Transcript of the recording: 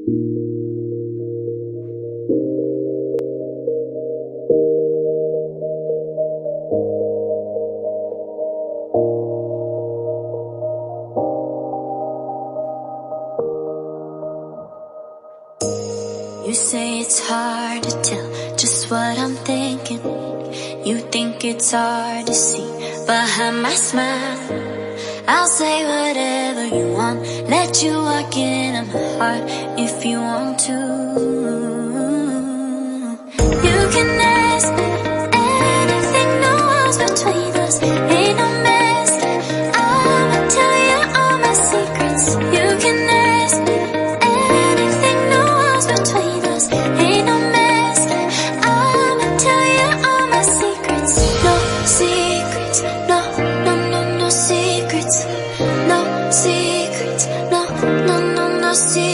You say it's hard to tell just what I'm thinking. You think it's hard to see behind my smile. I'll say whatever you want, let you walk into my heart if you want to. You can ask me anything, no walls between us, ain't no mess. I'ma tell you all my secrets. You can ask me anything, no walls between us, ain't no mess. I'ma tell you all my secrets. No secrets, no, no, no, no secrets. No secrets, no, no, no, no secrets.